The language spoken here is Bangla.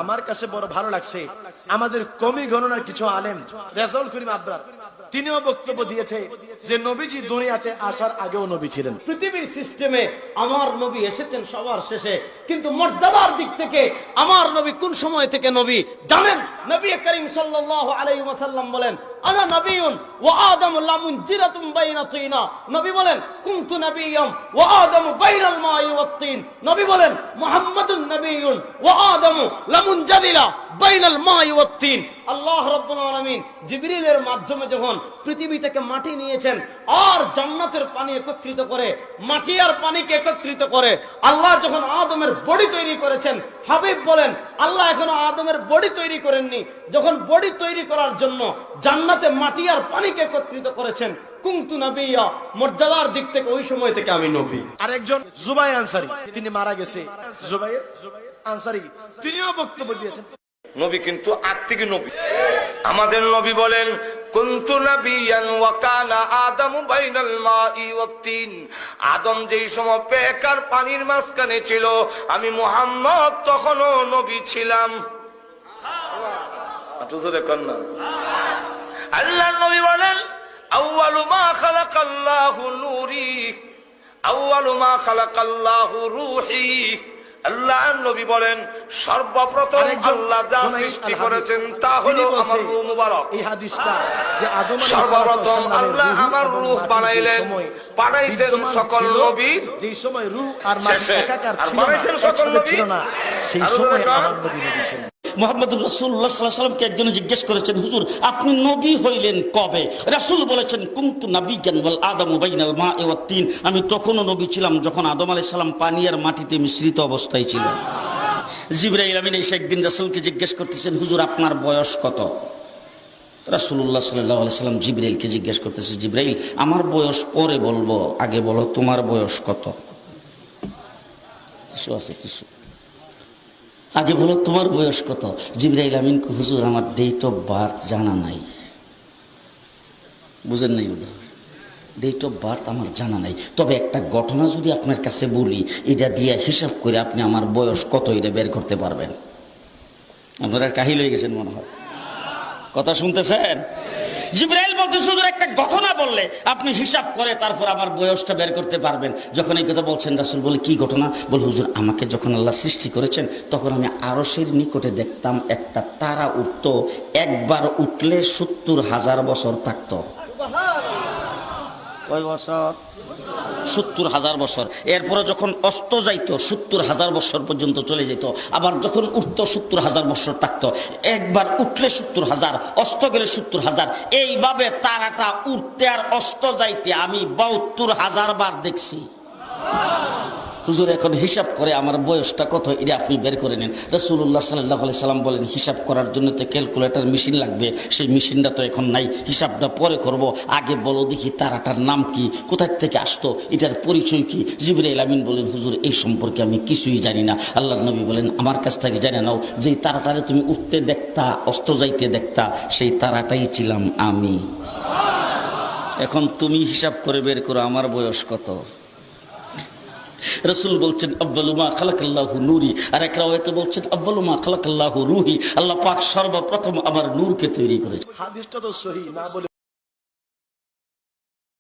আমার কাছে বড় ভালো লাগছে, আমাদের কমি গণনার কিছু আলেম রেজাউল করিম আবরার তিনিও বক্তব্য দিয়েছে যে নবীজি দুনিয়াতে আসার আগেও নবী ছিলেন। পৃথিবীর সিস্টেমে আমার নবী এসেছেন সবার শেষে, কিন্তু মর্যাদার দিক থেকে আমার নবী কোন সময় থেকে নবী জানেন? নবী করিম সাল্লাল্লাহু আলাইহি ওয়াসাল্লাম বলেন, আনা নবিয়্যুন ওয়া আদামু লামুনজিরাতুম বাইনা তিনা। নবী বলেন, কুনতু নবিয়্যাম ওয়া আদামু বাইনাল মাই ওয়াত তিন। নবী বলেন, মুহাম্মাদুন নবিয়্যুন ওয়া আদামু লামুনজাদিলা বাইনাল মাই ওয়াত তিন। আল্লাহ রাব্বুল আলামিন জিবরিলের মাধ্যমে যখন পৃথিবী থেকে মাটি নিয়েছেন আর জান্নাতের পানি একত্রিত করে, মাটি আর পানিকে একত্রিত করে আল্লাহ যখন আদমের বডি তৈরি করেছেন, হাবিব বলেন আল্লাহ এখনো আদমের বডি তৈরি করেননি। যখন বডি তৈরি করার জন্য জান্নাতে মাটি আর পানিকে একত্রিত করেছেন, কুনতু নবিয়্যা, মর্যাদার দিক থেকে ওই সময় থেকে আমি নবী। আরেকজন জুবাইর আনসারী, তিনি মারা গেছে, জুবাইর আনসারী, তিনিও বক্তব্য দিয়েছেন। নবী কিন্তু আগ থেকে নবী। আমাদের নবী বলেন, কুনতু নাবিয়ান ওয়া কানা আদামু বাইনাল মাই ওয়াত তিন। আদম যেই সময় পেকার পানির মাঝখানে ছিল, আমি মুহাম্মদ তখনও নবী ছিলাম। আল্লাহর নবী বলেন, আউয়ালু মা খালাকাল্লাহু নূরি, আউয়ালু মা খালাকাল্লাহু রূহি। আল্লাহর নবী বলেন, সর্বপ্রথম আল্লাহ যা সৃষ্টি করেছেন তা হলো আমার রূহ মুবারক। এই হাদিসটা যে আদম আলাইহিস সর্বপ্রথম আল্লাহ আমার রূহ বানাইলেন, পাঠাইতেন সকল নবী। যেই সময় রূহ আর মাটি একাকার ছিল না, একসাথে ছিল না, সেই সময় আমার নবী নবী ছিলেন। মুহাম্মদুর রাসূলুল্লাহ সাল্লাল্লাহু আলাইহি ওয়াসাল্লামকে একজন জিজ্ঞেস করেছেন, হুজুর আপনি নবী হইলেন কবে? রাসূল বলেছেন, কুনতু নাবিয়্যান ওয়াল আদামু বাইনাল মাই ওয়াত তিন। আমি তখনও নবী ছিলাম যখন আদম আলাইহিস সালাম পানি আর মাটিতে মিশ্রিত অবস্থায় ছিল। জিবরাইল আমিন এসে একদিন রাসূলকে জিজ্ঞেস করতেছেন, হুজুর আপনার বয়স কত? রাসূলুল্লাহ সাল্লাল্লাহু আলাইহি ওয়াসাল্লাম জিবরাইলকে জিজ্ঞেস করতেছে, জিবরাইল আমার বয়স পরে বলবো, আগে বলো তোমার বয়স কত? কিছু আছে কিছু, আগে বলো তোমার বয়স কত? জিবরাইল আমিন, হুজুর আমার ডেট অফ বার্থ জানা নাই। বুঝেন নাই? ডেট অফ বার্থ আমার জানা নাই, তবে একটা ঘটনা যদি আপনার কাছে বলি, এটা দিয়ে হিসাব করে আপনি আমার বয়স কত এটা বের করতে পারবেন। আপনারা কাহিল হয়ে গেছেন মনে হয়, কথা শুনতেছেন? জিবরাইল বলতে শুধু একটা ঘটনা বললে আপনি হিসাব করে তারপর আমার বয়সটা বের করতে পারবেন। যখন এই কথা বলছেন, রাসূল বলে কি ঘটনা? বল, হুজুর আমাকে যখন আল্লাহ সৃষ্টি করেছেন তখন আমি আরশের নিকটে দেখতাম একটা তারা উঠতো, একবার উঠলে ৭০,০০০ বছর থাকতো। কয় বছর? ৭০,০০০ বছর। এরপরে যখন অস্ত যাইতো ৭০,০০০ বছর পর্যন্ত চলে যেত, আবার যখন উঠতো ৭০,০০০ বছর থাকতো। একবার উঠলে ৭০,০০০, অস্ত গেলে ৭০,০০০। এইভাবে তারাটা উঠতে আর অস্ত যাইতে আমি ৭২,০০০ বার দেখছি। হুজুর এখন হিসাব করে আমার বয়সটা কত এটা আপনি বের করে নেন। রাসূলুল্লাহ সাল্লাল্লাহু আলাইহি সাল্লাম বলেন, হিসাব করার জন্য তো ক্যালকুলেটর মেশিন লাগবে, সেই মেশিনটা তো এখন নাই, হিসাবটা পরে করব। আগে বলো দেখি তারাটার নাম কি, কোথায় থেকে আসতো, এটার পরিচয় কি? জিবরাইল আমিন বলেন, হুজুর এই সম্পর্কে আমি কিছুই জানি না। আল্লাহর নবী বলেন, আমার কাছ থেকে জেনে নাও, যেই তারাটারে তুমি উঠতে দেখতা অস্ত যাইতে দেখতা, সেই তারাটাই ছিলাম আমি। এখন তুমি হিসাব করে বের করো আমার বয়স কত। রাসূল বলছেন, আউয়ালু মা খালাকাল্লাহু নূরি, আর এক রাওয়ায়াতে বলছেন আউয়ালু মা খালাকাল্লাহু রূহি। আল্লাহ পাক সর্বপ্রথম আমার নূরকে তৈরি করেছেন। হাদিসটা তো সহিহ না বলে